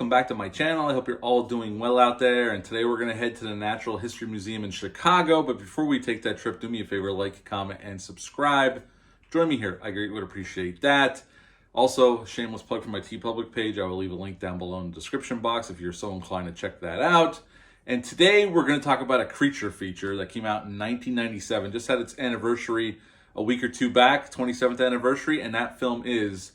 welcome back to my channel. I hope you're all doing well out there. And today we're going to head to the Natural History Museum in Chicago. But before we take that trip, do me a favor, like, comment, and subscribe. Join me here. I greatly would appreciate that. Also, shameless plug for my TeePublic page. I will leave a link down below in the description box if you're so inclined to check that out. And today we're going to talk about a creature feature that came out in 1997. Just had its anniversary a week or two back, 27th anniversary, and that film is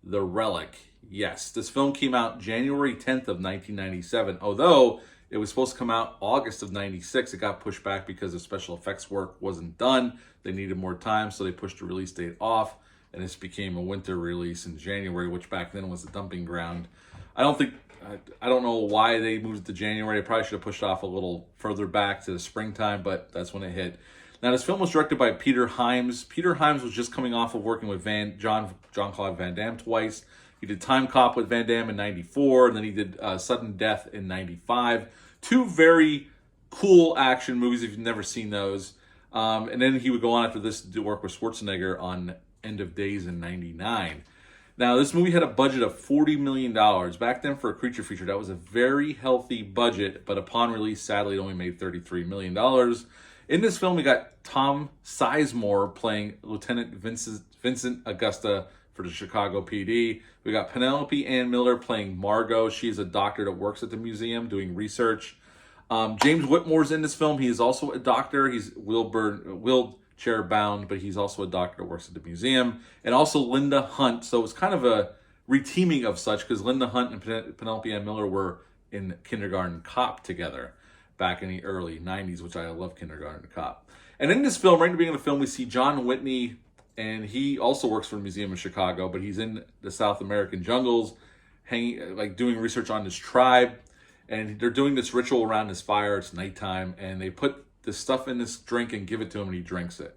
The Relic. Yes, this film came out January 10th of 1997. Although it was supposed to come out August of 96, it got pushed back because the special effects work wasn't done. They needed more time, so they pushed the release date off, and this became a winter release in January, which back then was a dumping ground. I don't know why they moved it to January. I probably should have pushed off a little further back to the springtime, but that's when it hit. Now, this film was directed by Peter Hyams. Peter Hyams was just coming off of working with Jean-Claude Van Damme twice. He did Time Cop with Van Damme in 94, and then he did Sudden Death in 95. Two very cool action movies if you've never seen those. And then he would go on after this to do work with Schwarzenegger on End of Days in 99. Now, this movie had a budget of $40 million. Back then, for a creature feature, that was a very healthy budget, but upon release, sadly, it only made $33 million. In this film, we got Tom Sizemore playing Lieutenant Vincent Augusta for the Chicago PD. We got Penelope Ann Miller playing Margot. She's a doctor that works at the museum doing research. James Whitmore's in this film. He is also a doctor. He's wheelchair bound, but he's also a doctor that works at the museum. And also Linda Hunt. So it's kind of a reteaming of such, because Linda Hunt and Penelope Ann Miller were in Kindergarten Cop together back in the early 90s, which I love Kindergarten Cop. And in this film, right in the beginning of the film, we see John Whitney, and he also works for the museum in Chicago, but he's in the South American jungles, doing research on this tribe, and they're doing this ritual around this fire. It's nighttime, and they put this stuff in this drink and give it to him, and he drinks it.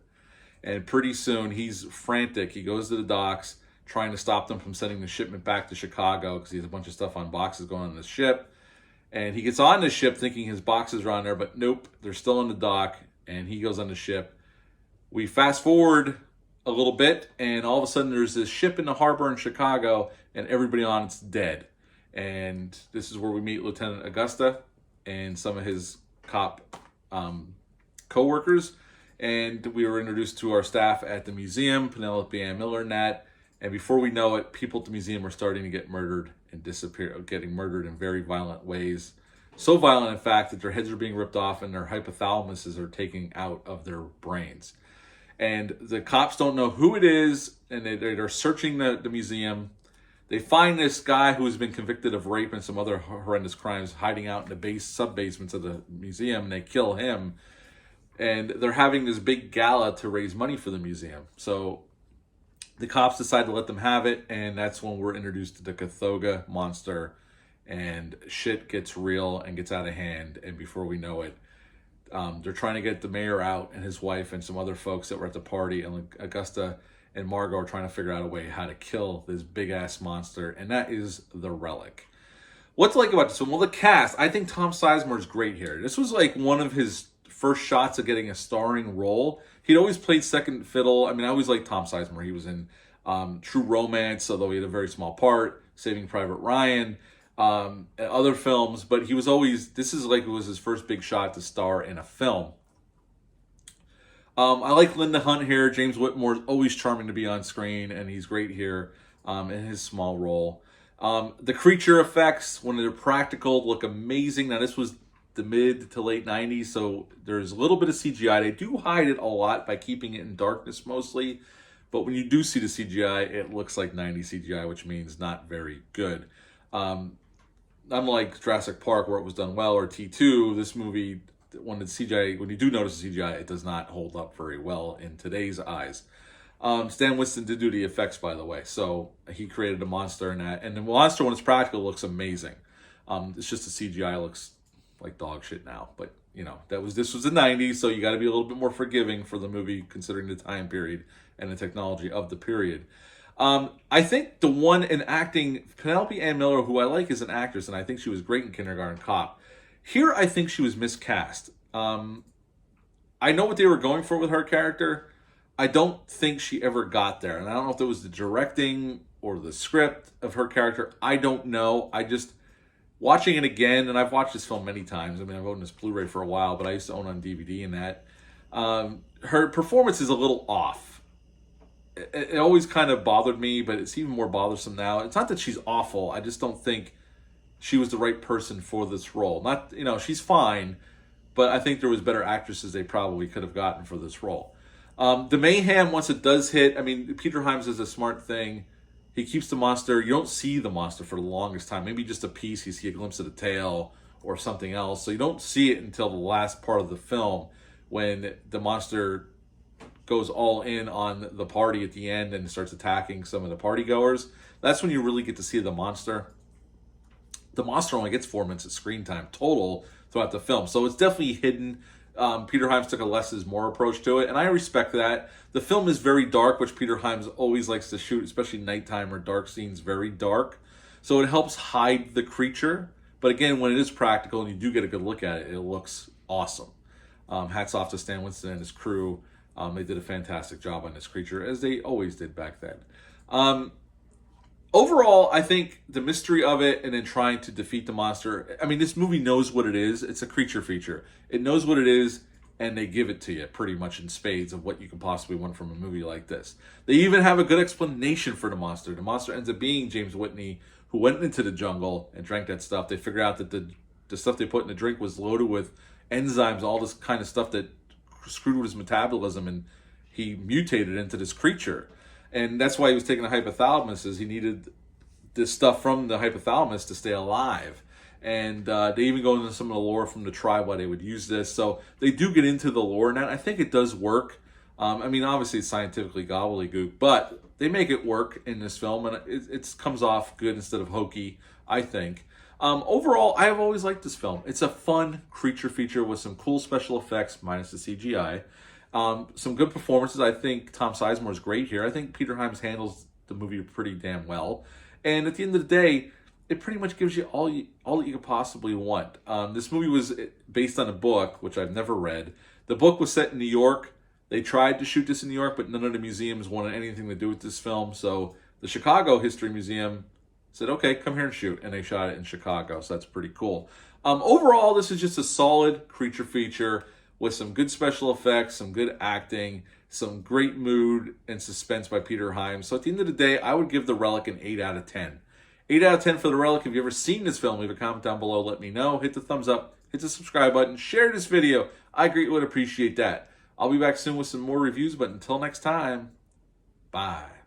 And pretty soon, he's frantic. He goes to the docks, trying to stop them from sending the shipment back to Chicago, because he has a bunch of stuff on boxes going on the ship. And he gets on the ship thinking his boxes are on there, but nope, they're still on the dock, and he goes on the ship. We fast forward a little bit, and all of a sudden there's this ship in the harbor in Chicago, and everybody on it's dead. And this is where we meet Lieutenant Augusta and some of his cop co-workers. And we were introduced to our staff at the museum, Penelope Ann Miller and that. And before we know it, people at the museum are starting to get murdered and disappear, getting murdered in very violent ways. So violent, in fact, that their heads are being ripped off and their hypothalamuses are taken out of their brains. And the cops don't know who it is, and they're searching the museum. They find this guy who's been convicted of rape and some other horrendous crimes hiding out in the sub-basements of the museum, and they kill him. And they're having this big gala to raise money for the museum. So the cops decide to let them have it, and that's when we're introduced to the Cathoga monster, and shit gets real and gets out of hand, and before we know it, they're trying to get the mayor out and his wife and some other folks that were at the party, and Augusta and Margot are trying to figure out a way how to kill this big-ass monster, and that is The Relic. What to like about this one? Well, the cast. I think Tom Sizemore is great here. This was like one of his first shots of getting a starring role. He'd always played second fiddle. I mean, I always liked Tom Sizemore. He was in True Romance, although he had a very small part, Saving Private Ryan, and other films, but he was always, this is like, it was his first big shot to star in a film. I like Linda Hunt here. James Whitmore is always charming to be on screen, and he's great here in his small role. The creature effects, when they're practical, look amazing. Now, this was the mid to late 90s, so there's a little bit of CGI. They do hide it a lot by keeping it in darkness mostly, but when you do see the CGI, it looks like 90s CGI, which means not very good. Unlike Jurassic Park, where it was done well, or T2, this movie, when you do notice the CGI, it does not hold up very well in today's eyes. Stan Winston did do the effects, by the way, so he created a monster in that, and the monster, when it's practical, looks amazing. It's just the CGI looks like dog shit now, but you know, this was the 90s, so you got to be a little bit more forgiving for the movie, considering the time period and the technology of the period. I think the one in acting, Penelope Ann Miller, who I like as an actress, and I think she was great in Kindergarten Cop. Here, I think she was miscast. I know what they were going for with her character. I don't think she ever got there. And I don't know if it was the directing or the script of her character. I don't know. Watching it again, and I've watched this film many times. I mean, I've owned this Blu-ray for a while, but I used to own it on DVD and that. Her performance is a little off. It always kind of bothered me, but it's even more bothersome now. It's not that she's awful. I just don't think she was the right person for this role. Not, she's fine, but I think there was better actresses they probably could have gotten for this role. The mayhem, once it does hit, I mean, Peter Hyams does a smart thing. He keeps the monster. You don't see the monster for the longest time. Maybe just a piece. You see a glimpse of the tail or something else. So you don't see it until the last part of the film when the monster goes all in on the party at the end and starts attacking some of the party goers. That's when you really get to see the monster. The monster only gets 4 minutes of screen time total throughout the film. So it's definitely hidden. Peter Hyams took a less is more approach to it, and I respect that. The film is very dark, which Peter Hyams always likes to shoot, especially nighttime or dark scenes, very dark. So it helps hide the creature. But again, when it is practical and you do get a good look at it, it looks awesome. Hats off to Stan Winston and his crew. They did a fantastic job on this creature, as they always did back then. Overall, I think the mystery of it and then trying to defeat the monster, I mean, this movie knows what it is. It's a creature feature. It knows what it is, and they give it to you pretty much in spades of what you can possibly want from a movie like this. They even have a good explanation for the monster. The monster ends up being James Whitney, who went into the jungle and drank that stuff. They figured out that the stuff they put in the drink was loaded with enzymes, all this kind of stuff that screwed with his metabolism, and he mutated into this creature. And that's why he was taking the hypothalamus, is he needed this stuff from the hypothalamus to stay alive. And they even go into some of the lore from the tribe why they would use this. So they do get into the lore now. I think it does work. I mean, obviously it's scientifically gobbledygook, but they make it work in this film, and it comes off good instead of hokey, I think. Overall, I have always liked this film. It's a fun creature feature with some cool special effects, minus the CGI. Some good performances. I think Tom Sizemore is great here. I think Peter Hyams handles the movie pretty damn well. And at the end of the day, it pretty much gives you all that you could possibly want. This movie was based on a book, which I've never read. The book was set in New York. They tried to shoot this in New York, but none of the museums wanted anything to do with this film. So the Chicago History Museum said, okay, come here and shoot. And they shot it in Chicago. So that's pretty cool. Overall, this is just a solid creature feature with some good special effects, some good acting, some great mood and suspense by Peter Hyams. So at the end of the day, I would give The Relic an 8 out of 10. 8 out of 10 for The Relic. If you've ever seen this film, leave a comment down below. Let me know. Hit the thumbs up. Hit the subscribe button. Share this video. I greatly would appreciate that. I'll be back soon with some more reviews, but until next time, bye.